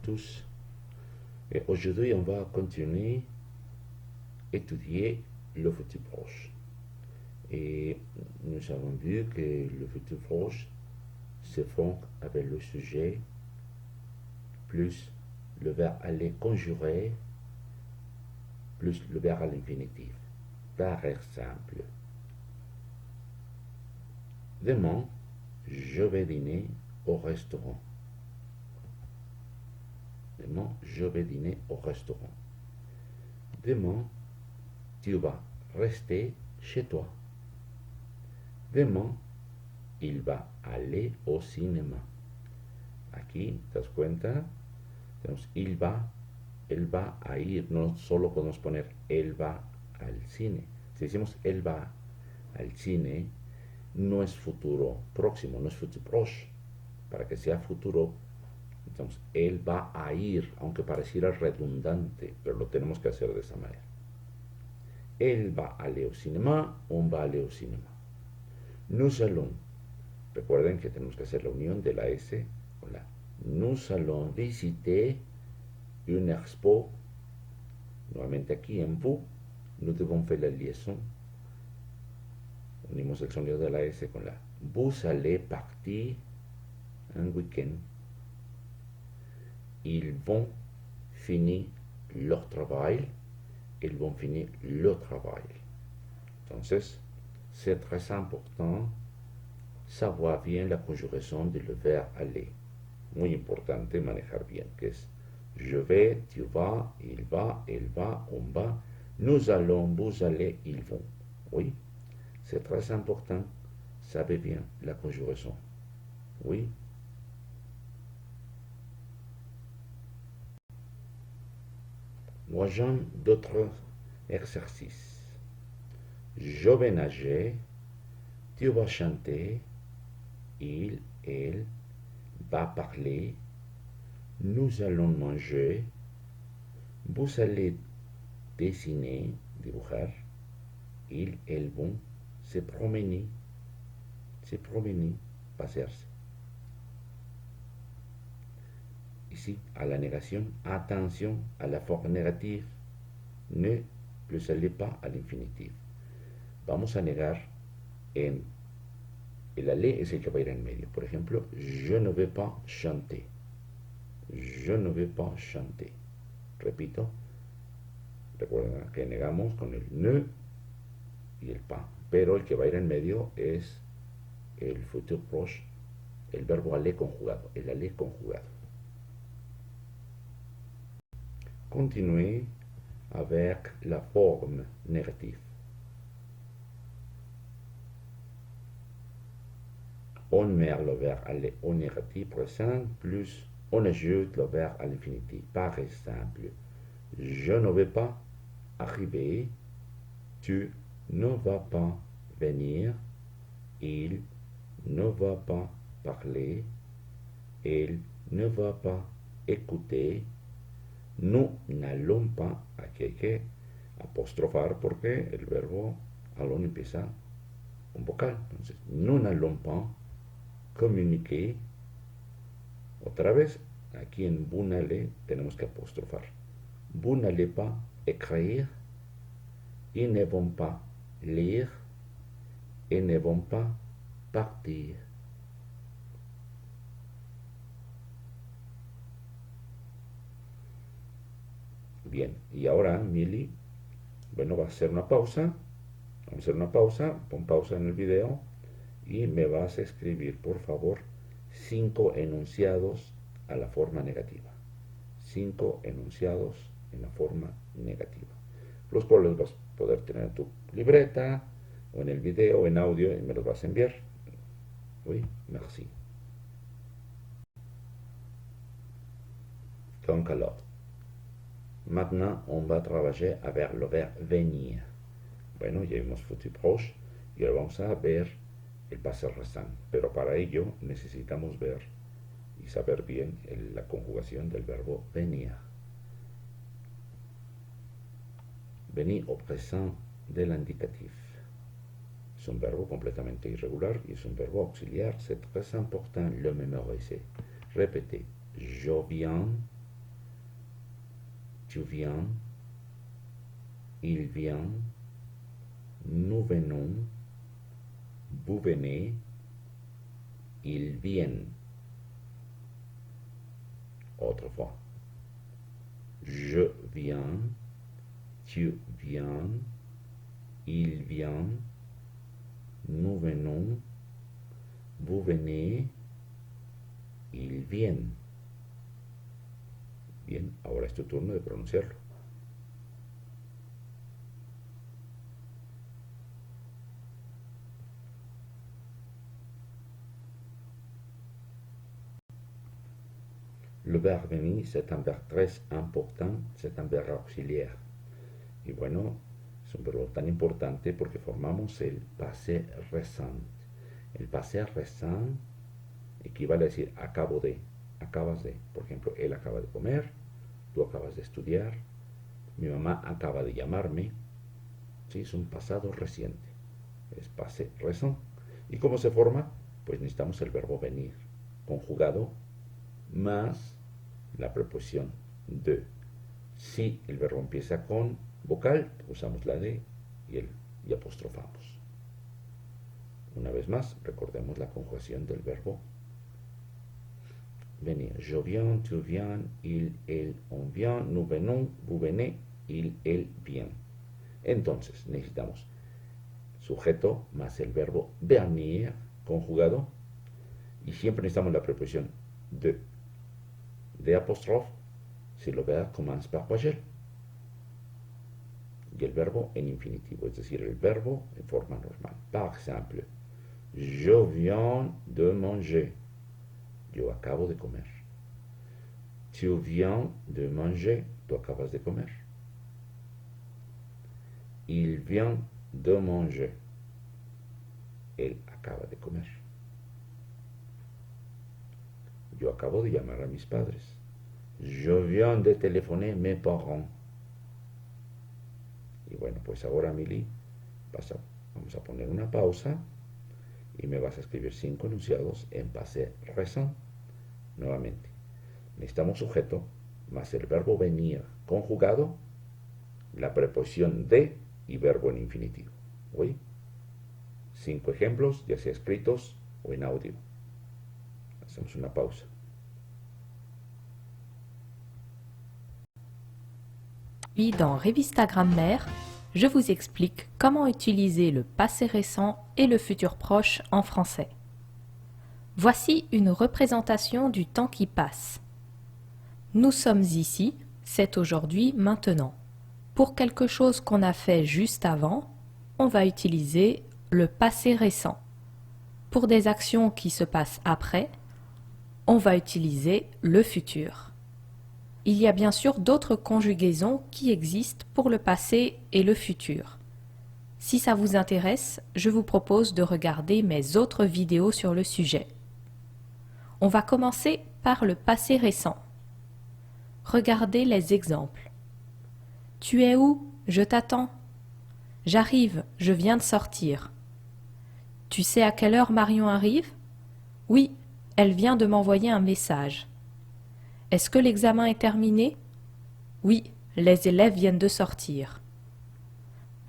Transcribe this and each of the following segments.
tous. Et aujourd'hui, on va continuer à étudier le futur proche. Et nous avons vu que le futur proche se fonde avec le sujet plus le verbe aller conjurer plus le verbe à l'infinitif. Par exemple, demain, je vais dîner au restaurant. Demain, je vais dîner au restaurant. Demain, tu vas rester chez toi. Demain, il va aller au cinéma. Aquí, ¿te das cuenta? Tenemos él va a ir. No solo podemos poner él va al cine. Si decimos él va al cine, no es futuro próximo, no es futuro proche. Para que sea futuro, entonces él va a ir, aunque pareciera redundante, pero lo tenemos que hacer de esa manera. Él va a aller au cinéma, on va aller au cinéma. Nous allons, recuerden que tenemos que hacer la unión de la S con la. Nous allons visiter une expo. Nuevamente aquí en vous, nous devons faire la liaison. Unimos el sonido de la S con la. Vous allez partir un week-end. Ils vont finir leur travail. Ils vont finir le travail. Entonces, c'est très important savoir bien la conjugación del verbe aller. Muy importante manejar bien, que es je vais, tu vas, il va, elle va, on va, nous allons, vous allez, ils vont. Oui, c'est très important, saber bien la conjugación. Oui. Voyons d'autres exercices. Je vais nager, tu vas chanter, il, elle va parler, nous allons manger, vous allez dessiner, dibujar, ils, elles vont se promener, pasearse. Ici, à la négation, attention à la forme négative, ne plus elle pas à l'infinitif. Vamos a negar en el aller es el que va a ir en medio. Por ejemplo, je ne vais pas chanter. Je ne vais pas chanter. Repito, recuerden que negamos con el ne y el pas. Pero el que va a ir en medio es el futur proche, el verbo aller conjugado. El aller conjugado. Continuez avec la forme négative. On met le verbe aller au négatif présent plus on ajoute le verbe à l'infinitif. Par exemple, je ne vais pas arriver, tu ne vas pas venir, il ne va pas parler, elle ne va pas écouter, nous n'allons pas. Aquí hay que apostrofar porque el verbo allons empieza con vocal. Entonces, nous n'allons pas communiquer. Otra vez, aquí en vous n'allez tenemos que apostrofar. Vous n'allez pas écrire, ils ne vont pas lire, et ne vont pas partir. Bien, y ahora Mili, bueno, va a hacer una pausa. Vamos a hacer una pausa, pon pausa en el video y me vas a escribir, por favor, 5 enunciados a la forma negativa. 5 enunciados en la forma negativa. Los cuales vas a poder tener en tu libreta o en el video o en audio y me los vas a enviar. Oui, merci. Donc alors, maintenant on va trabajar avec le verbe venir. Bueno, ya vimos futur proche y ahora vamos a ver el pasado restant. Pero para ello necesitamos ver y saber bien la conjugación del verbo venir. Venir au présent de l'indicatif. Es un verbo completamente irregular y es un verbo auxiliar. C'est très important le mémoriser. Répétez. Je viens tu viens, il vient, nous venons, vous venez, ils viennent. Autre fois. Je viens, tu viens, il vient, nous venons, vous venez, ils viennent. Bien, ahora es tu turno de pronunciarlo. Le verbe venir, c'est un verbe très important, c'est un verbe auxiliaire. Y bueno, es un verbo tan importante porque formamos el passé récent. El passé récent equivale a decir acabo de, acabas de. Por ejemplo, él acaba de comer, tú acabas de estudiar, mi mamá acaba de llamarme. ¿Sí? Es un pasado reciente. Es passé récent. ¿Y cómo se forma? Pues necesitamos el verbo venir, conjugado más la preposición de. Si el verbo empieza con vocal, usamos la de y apostrofamos. Una vez más, recordemos la conjugación del verbo venir. Je viens, tu viens, il, elle, on vient, nous venons, vous venez, il, elle, vient. Entonces, necesitamos sujeto más el verbo venir conjugado y siempre necesitamos la preposición de. De apóstrofe si le verbe commence par voyelle. Y el verbo en infinitivo, es decir, el verbo en forma normal. Par exemple, je viens de manger. Yo acabo de comer. Tu viens de manger. Tú acabas de comer. Il vient de manger. Él acaba de comer. Yo acabo de llamar a mis padres. Je viens de téléphoner mes parents. Y bueno, pues ahora, Mili, vamos a poner una pausa y me vas a escribir 5 enunciados en passé récent. Nuevamente, necesitamos sujeto más el verbo venir conjugado, la preposición de y verbo en infinitivo. ¿Oí? 5 ejemplos, ya sea escritos o en audio. Hacemos una pausa. Puis dans Revista Grammaire, je vous explique comment utiliser le passé récent et le futur proche en français. Voici une représentation du temps qui passe. Nous sommes ici, c'est aujourd'hui, maintenant. Pour quelque chose qu'on a fait juste avant, on va utiliser le passé récent. Pour des actions qui se passent après, on va utiliser le futur. Il y a bien sûr d'autres conjugaisons qui existent pour le passé et le futur. Si ça vous intéresse, je vous propose de regarder mes autres vidéos sur le sujet. On va commencer par le passé récent. Regardez les exemples. Tu es où? Je t'attends. J'arrive, je viens de sortir. Tu sais à quelle heure Marion arrive? Oui, elle vient de m'envoyer un message. Est-ce que l'examen est terminé? Oui, les élèves viennent de sortir.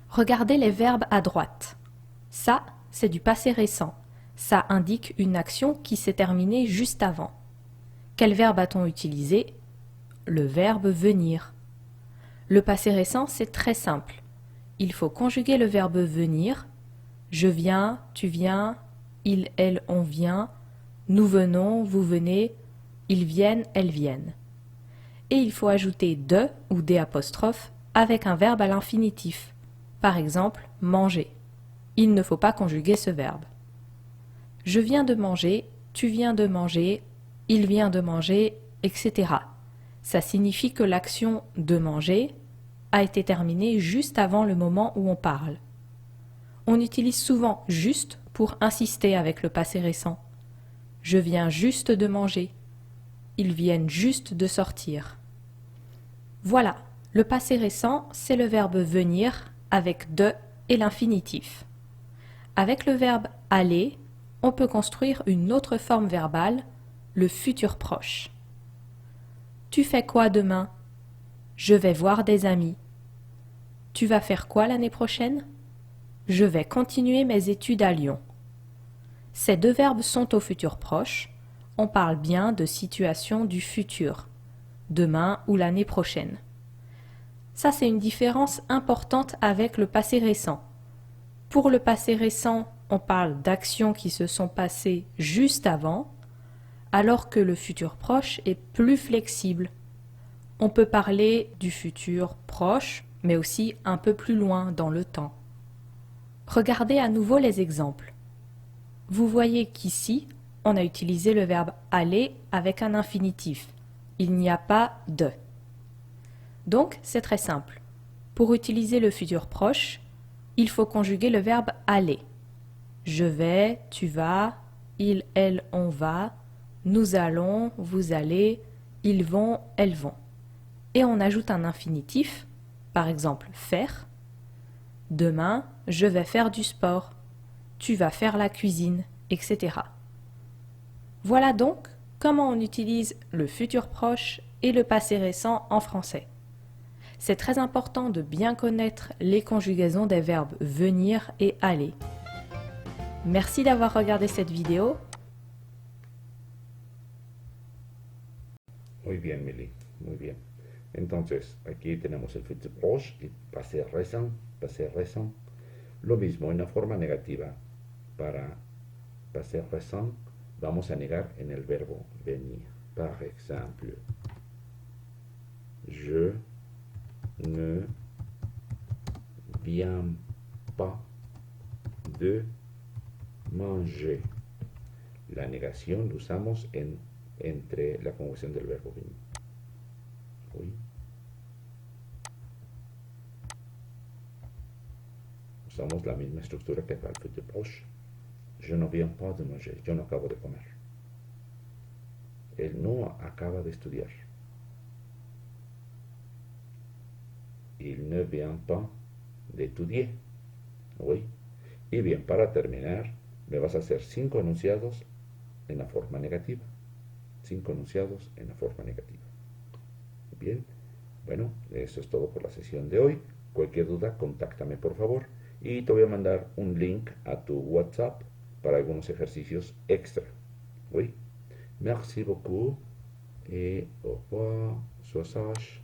Regardez les verbes à droite. Ça, c'est du passé récent. Ça indique une action qui s'est terminée juste avant. Quel verbe a-t-on utilisé? Le verbe venir. Le passé récent, c'est très simple. Il faut conjuguer le verbe venir. Je viens, tu viens, il, elle, on vient, nous venons, vous venez, ils viennent, elles viennent. Et il faut ajouter de ou des apostrophes avec un verbe à l'infinitif. Par exemple, manger. Il ne faut pas conjuguer ce verbe. Je viens de manger, tu viens de manger, il vient de manger, etc. Ça signifie que l'action de manger a été terminée juste avant le moment où on parle. On utilise souvent juste pour insister avec le passé récent. Je viens juste de manger. Ils viennent juste de sortir. Voilà, le passé récent, c'est le verbe venir avec de et l'infinitif. Avec le verbe aller, on peut construire une autre forme verbale, le futur proche. Tu fais quoi demain? Je vais voir des amis. Tu vas faire quoi l'année prochaine? Je vais continuer mes études à Lyon. Ces deux verbes sont au futur proche. On parle bien de situation du futur, demain ou l'année prochaine. Ça, c'est une différence importante avec le passé récent. Pour le passé récent, on parle d'actions qui se sont passées juste avant, alors que le futur proche est plus flexible. On peut parler du futur proche, mais aussi un peu plus loin dans le temps. Regardez à nouveau les exemples. Vous voyez qu'ici, on a utilisé le verbe aller avec un infinitif. Il n'y a pas de. Donc, c'est très simple. Pour utiliser le futur proche, il faut conjuguer le verbe aller. Je vais, tu vas, il, elle, on va, nous allons, vous allez, ils vont, elles vont. Et on ajoute un infinitif, par exemple faire. Demain, je vais faire du sport. Tu vas faire la cuisine, etc. Voilà donc comment on utilise le futur proche et le passé récent en français. C'est très important de bien connaître les conjugaisons des verbes venir et aller. Merci d'avoir regardé cette vidéo. Muy bien, Mili, muy bien. Entonces, aquí tenemos el futur proche y passé récent. Lo mismo en la forma negativa. Para passé récent, vamos a negar en el verbo venir. Par exemple, je ne viens pas de manger. La negación la usamos entre la conjugación del verbo venir. Oui. Usamos la misma estructura que para el futur proche. Je ne viens pas de manger. Yo no acabo de comer. Él no acaba de estudiar. Il ne vient pas d'étudier. Oui. Y bien, para terminar, me vas a hacer 5 enunciados en la forma negativa. 5 enunciados en la forma negativa. Bien, bueno, eso es todo por la sesión de hoy. Cualquier duda, contáctame por favor. Y te voy a mandar un link a tu WhatsApp para algunos ejercicios extra. Oui. Merci beaucoup et au revoir. Sois sage.